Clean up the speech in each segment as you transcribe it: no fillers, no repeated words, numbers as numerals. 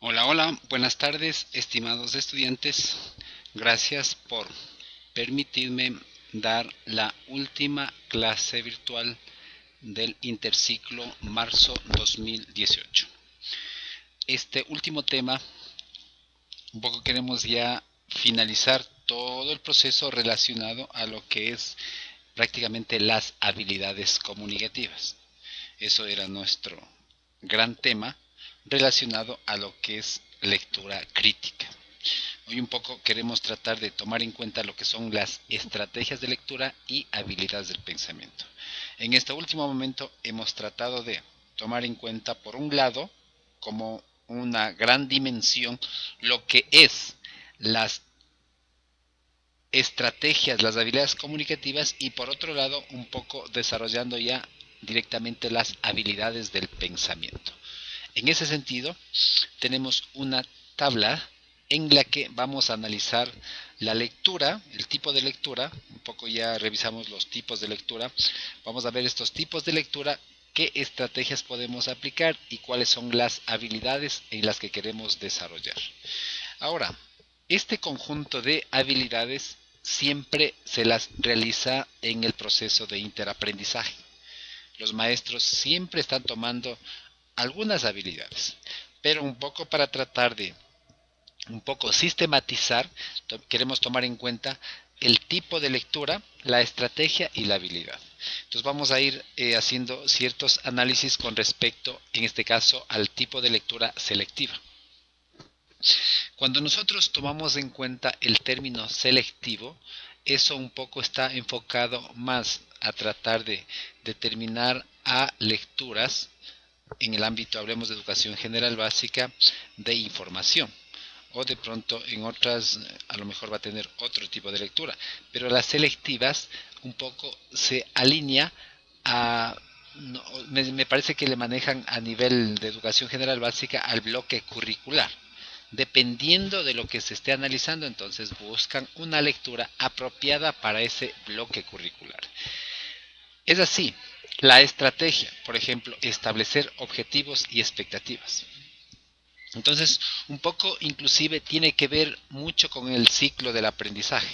Hola, hola, buenas tardes, estimados estudiantes. Gracias por permitirme dar la última clase virtual del interciclo marzo 2018. Este último tema, un poco queremos ya finalizar todo el proceso relacionado a lo que es prácticamente las habilidades comunicativas. Eso era nuestro gran tema relacionado a lo que es lectura crítica. Hoy un poco queremos tratar de tomar en cuenta lo que son las estrategias de lectura y habilidades del pensamiento. En este último momento hemos tratado de tomar en cuenta, por un lado, como una gran dimensión, lo que es las estrategias, las habilidades comunicativas y por otro lado un poco desarrollando ya directamente las habilidades del pensamiento. En ese sentido, tenemos una tabla en la que vamos a analizar la lectura, el tipo de lectura, un poco ya revisamos los tipos de lectura, vamos a ver estos tipos de lectura, qué estrategias podemos aplicar y cuáles son las habilidades en las que queremos desarrollar. Ahora, este conjunto de habilidades siempre se las realiza en el proceso de interaprendizaje. Los maestros siempre están tomando algunas habilidades, pero un poco para tratar de un poco sistematizar, queremos tomar en cuenta el tipo de lectura, la estrategia y la habilidad. Entonces vamos a ir haciendo ciertos análisis con respecto, en este caso, al tipo de lectura selectiva. Cuando nosotros tomamos en cuenta el término selectivo, eso un poco está enfocado más a tratar de determinar a lecturas en el ámbito, hablemos de educación general básica, de información. O de pronto en otras a lo mejor va a tener otro tipo de lectura. Pero las selectivas un poco se alinea a... No, me parece que le manejan a nivel de educación general básica al bloque curricular. Dependiendo de lo que se esté analizando, entonces buscan una lectura apropiada para ese bloque curricular. Es así, la estrategia, por ejemplo, establecer objetivos y expectativas. Entonces, un poco inclusive tiene que ver mucho con el ciclo del aprendizaje,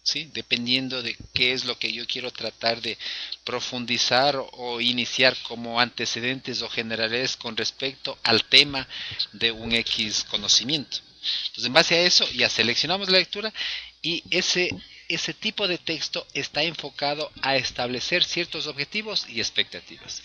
¿sí? Dependiendo de qué es lo que yo quiero tratar de profundizar o iniciar como antecedentes o generales con respecto al tema de un X conocimiento. Entonces, en base a eso, ya seleccionamos la lectura y ese tipo de texto está enfocado a establecer ciertos objetivos y expectativas.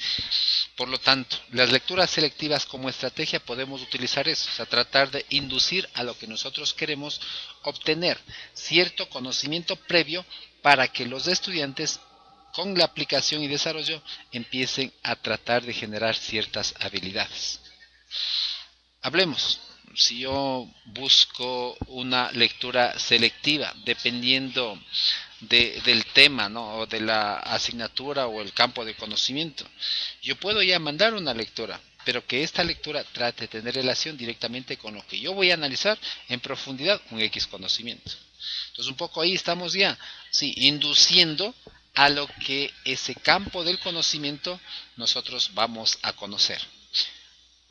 Por lo tanto, las lecturas selectivas como estrategia podemos utilizar eso, o sea, tratar de inducir a lo que nosotros queremos obtener cierto conocimiento previo para que los estudiantes con la aplicación y desarrollo empiecen a tratar de generar ciertas habilidades. Hablemos, si yo busco una lectura selectiva, dependiendo del tema, ¿no? O de la asignatura o el campo de conocimiento, yo puedo ya mandar una lectura, pero que esta lectura trate de tener relación directamente con lo que yo voy a analizar en profundidad un X conocimiento. Entonces un poco ahí estamos ya, sí, induciendo a lo que ese campo del conocimiento nosotros vamos a conocer.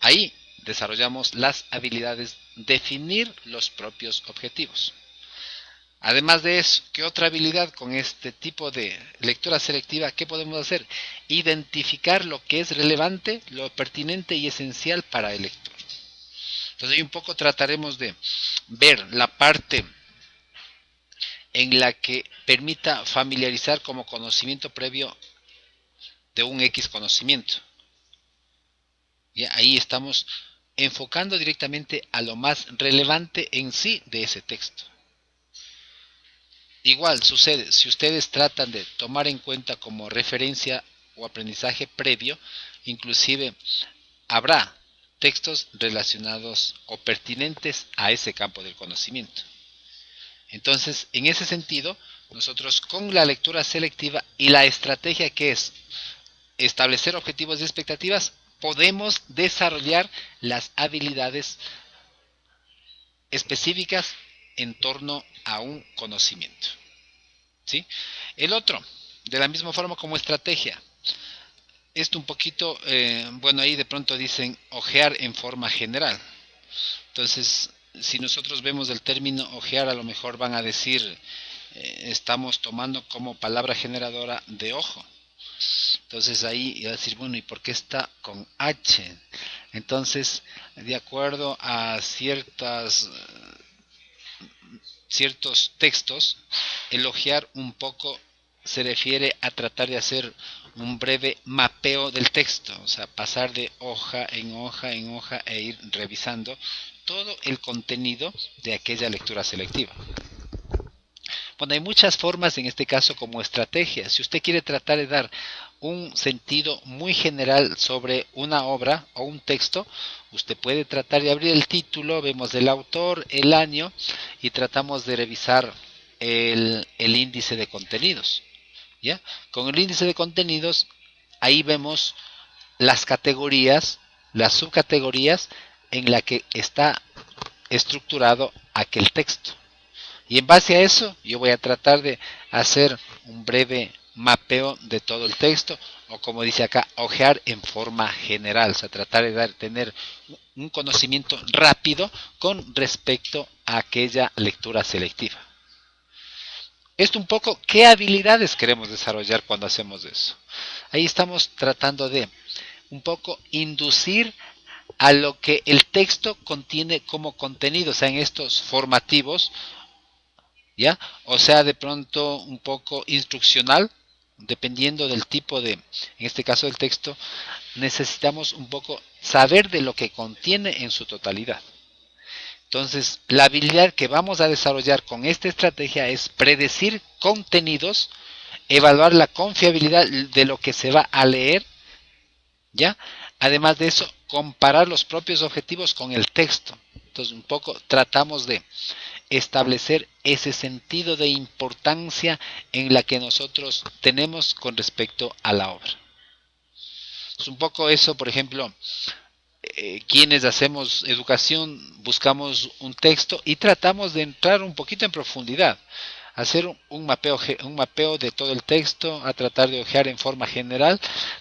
Ahí desarrollamos las habilidades, definir los propios objetivos. Además de eso, ¿qué otra habilidad con este tipo de lectura selectiva? ¿Qué podemos hacer? Identificar lo que es relevante, lo pertinente y esencial para el lector. Entonces ahí un poco trataremos de ver la parte en la que permita familiarizar como conocimiento previo de un X conocimiento. Y ahí estamos enfocando directamente a lo más relevante en sí de ese texto. Igual sucede, si ustedes tratan de tomar en cuenta como referencia o aprendizaje previo, inclusive habrá textos relacionados o pertinentes a ese campo del conocimiento. Entonces, en ese sentido, nosotros con la lectura selectiva y la estrategia que es establecer objetivos y expectativas, podemos desarrollar las habilidades específicas en torno a un conocimiento. ¿Sí? El otro, de la misma forma como estrategia, esto un poquito, bueno, ahí de pronto dicen ojear en forma general. Entonces, si nosotros vemos el término ojear, a lo mejor van a decir, estamos tomando como palabra generadora de ojo. Entonces ahí iba a decir, bueno, ¿y por qué está con H? Entonces, de acuerdo a ciertos textos, elogiar un poco se refiere a tratar de hacer un breve mapeo del texto, o sea, pasar de hoja en hoja en hoja e ir revisando todo el contenido de aquella lectura selectiva. Bueno, hay muchas formas en este caso como estrategia. Si usted quiere tratar de dar un sentido muy general sobre una obra o un texto, usted puede tratar de abrir el título, vemos el autor, el año y tratamos de revisar el índice de contenidos. ¿Ya? Con el índice de contenidos, ahí vemos las categorías, las subcategorías en la que está estructurado aquel texto. Y en base a eso, yo voy a tratar de hacer un breve mapeo de todo el texto, o como dice acá, ojear en forma general, o sea, tratar de tener un conocimiento rápido con respecto a aquella lectura selectiva. Esto un poco, ¿qué habilidades queremos desarrollar cuando hacemos eso? Ahí estamos tratando de un poco inducir a lo que el texto contiene como contenido, o sea, en estos formativos, ¿ya? O sea, de pronto un poco instruccional, dependiendo del tipo de, en este caso del texto, necesitamos un poco saber de lo que contiene en su totalidad. Entonces, la habilidad que vamos a desarrollar con esta estrategia es predecir contenidos, evaluar la confiabilidad de lo que se va a leer, ¿ya? Además de eso, comparar los propios objetivos con el texto. Entonces, un poco tratamos de establecer ese sentido de importancia en la que nosotros tenemos con respecto a la obra. Es un poco eso, por ejemplo, quienes hacemos educación buscamos un texto y tratamos de entrar un poquito en profundidad, hacer un mapeo de todo el texto, a tratar de ojear en forma general,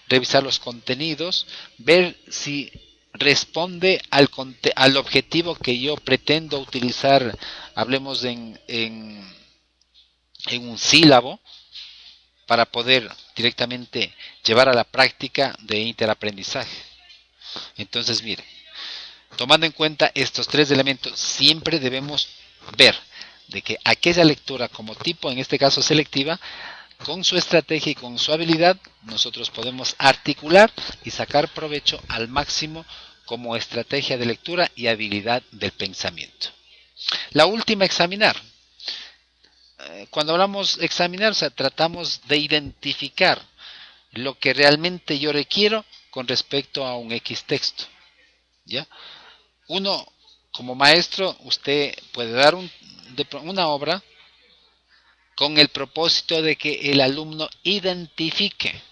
revisar los contenidos, ver si responde al objetivo que yo pretendo utilizar, hablemos en un sílabo, para poder directamente llevar a la práctica de interaprendizaje. Entonces, mire, tomando en cuenta estos tres elementos, siempre debemos ver de que aquella lectura como tipo, en este caso selectiva, con su estrategia y con su habilidad, nosotros podemos articular y sacar provecho al máximo como estrategia de lectura y habilidad del pensamiento. La última, examinar. Cuando hablamos de examinar, o sea, tratamos de identificar lo que realmente yo requiero con respecto a un X texto. ¿Ya? Uno, como maestro, usted puede dar una obra con el propósito de que el alumno identifique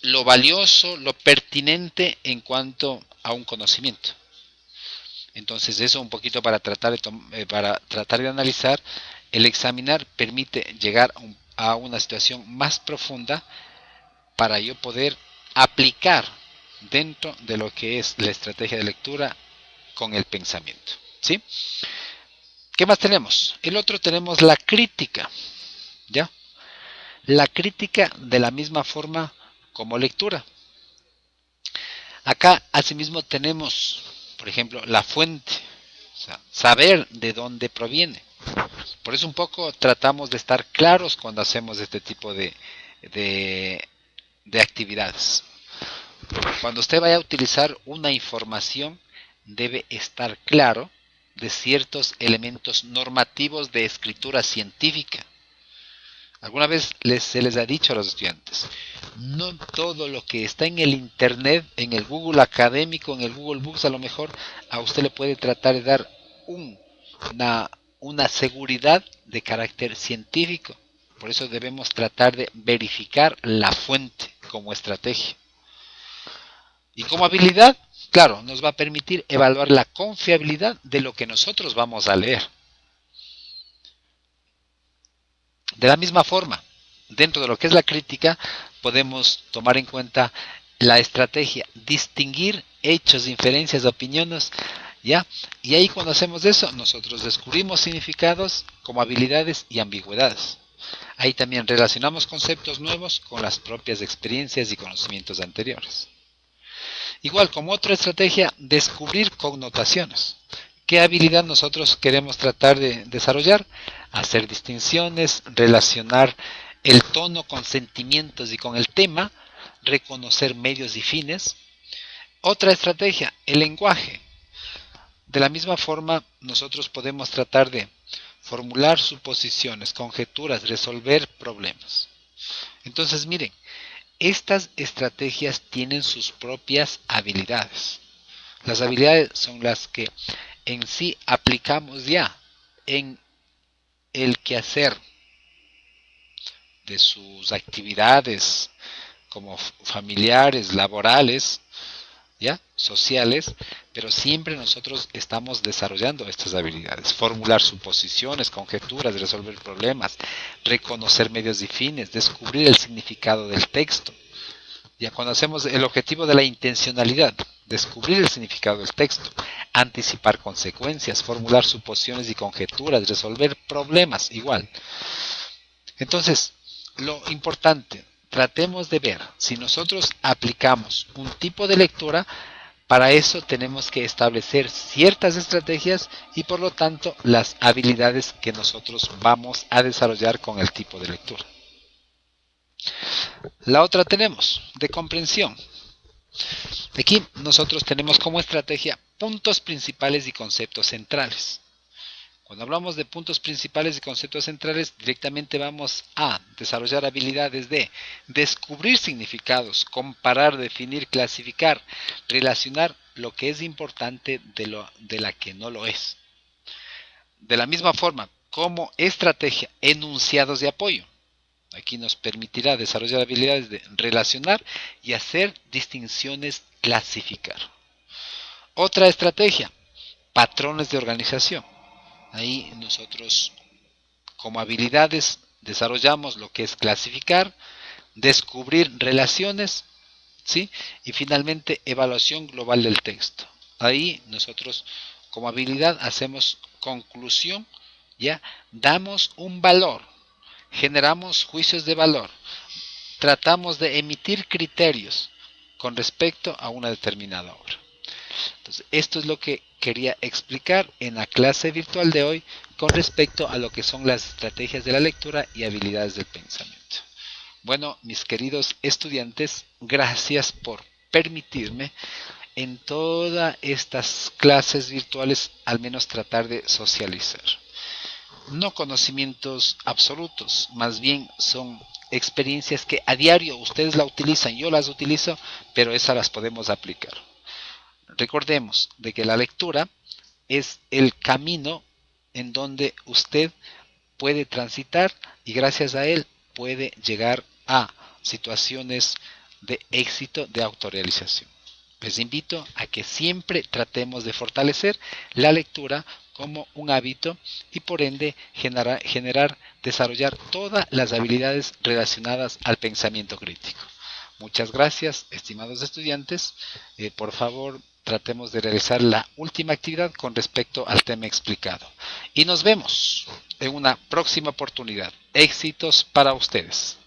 lo valioso, lo pertinente en cuanto a un conocimiento. Entonces eso un poquito para tratar de analizar, el examinar permite llegar a una situación más profunda para yo poder aplicar dentro de lo que es la estrategia de lectura con el pensamiento. ¿Sí? ¿Qué más tenemos? El otro tenemos la crítica. ¿Ya? La crítica de la misma forma como lectura. Acá asimismo tenemos, por ejemplo, la fuente, o sea, saber de dónde proviene. Por eso un poco tratamos de estar claros cuando hacemos este tipo de, de actividades. Cuando usted vaya a utilizar una información, debe estar claro de ciertos elementos normativos de escritura científica. Alguna vez se les ha dicho a los estudiantes, no todo lo que está en el internet, en el Google académico, en el Google Books, a lo mejor a usted le puede tratar de dar una seguridad de carácter científico. Por eso debemos tratar de verificar la fuente como estrategia. Y como habilidad, claro, nos va a permitir evaluar la confiabilidad de lo que nosotros vamos a leer. De la misma forma, dentro de lo que es la crítica, podemos tomar en cuenta la estrategia, distinguir hechos, inferencias, opiniones, ¿ya? Y ahí cuando hacemos eso, nosotros descubrimos significados como habilidades y ambigüedades. Ahí también relacionamos conceptos nuevos con las propias experiencias y conocimientos anteriores. Igual, como otra estrategia, descubrir connotaciones. ¿Qué habilidad nosotros queremos tratar de desarrollar? Hacer distinciones, relacionar el tono con sentimientos y con el tema, reconocer medios y fines. Otra estrategia, el lenguaje. De la misma forma, nosotros podemos tratar de formular suposiciones, conjeturas, resolver problemas. Entonces, miren, estas estrategias tienen sus propias habilidades. Las habilidades son las que en sí aplicamos ya en el quehacer de sus actividades como familiares, laborales, ¿ya? Sociales, pero siempre nosotros estamos desarrollando estas habilidades, formular suposiciones, conjeturas, resolver problemas, reconocer medios y fines, descubrir el significado del texto. Ya cuando hacemos el objetivo de la intencionalidad, descubrir el significado del texto, anticipar consecuencias, formular suposiciones y conjeturas, resolver problemas, igual. Entonces, lo importante, tratemos de ver si nosotros aplicamos un tipo de lectura. Para eso tenemos que establecer ciertas estrategias y por lo tanto las habilidades que nosotros vamos a desarrollar con el tipo de lectura. La otra tenemos de comprensión. Aquí nosotros tenemos como estrategia puntos principales y conceptos centrales. Cuando hablamos de puntos principales y conceptos centrales, directamente vamos a desarrollar habilidades de descubrir significados, comparar, definir, clasificar, relacionar lo que es importante de la que no lo es. De la misma forma, como estrategia, enunciados de apoyo. Aquí nos permitirá desarrollar habilidades de relacionar y hacer distinciones, clasificar. Otra estrategia, patrones de organización. Ahí nosotros como habilidades desarrollamos lo que es clasificar, descubrir relaciones, ¿sí? Y finalmente evaluación global del texto. Ahí nosotros como habilidad hacemos conclusión, ya damos un valor, generamos juicios de valor, tratamos de emitir criterios con respecto a una determinada obra. Entonces, esto es lo que quería explicar en la clase virtual de hoy con respecto a lo que son las estrategias de la lectura y habilidades del pensamiento. Bueno, mis queridos estudiantes, gracias por permitirme en todas estas clases virtuales al menos tratar de socializar. No conocimientos absolutos, más bien son experiencias que a diario ustedes la utilizan, yo las utilizo, pero esas las podemos aplicar. Recordemos de que la lectura es el camino en donde usted puede transitar y gracias a él puede llegar a situaciones de éxito, de autorrealización. Les invito a que siempre tratemos de fortalecer la lectura como un hábito y por ende desarrollar todas las habilidades relacionadas al pensamiento crítico. Muchas gracias, estimados estudiantes. Por favor, tratemos de realizar la última actividad con respecto al tema explicado. Y nos vemos en una próxima oportunidad. Éxitos para ustedes.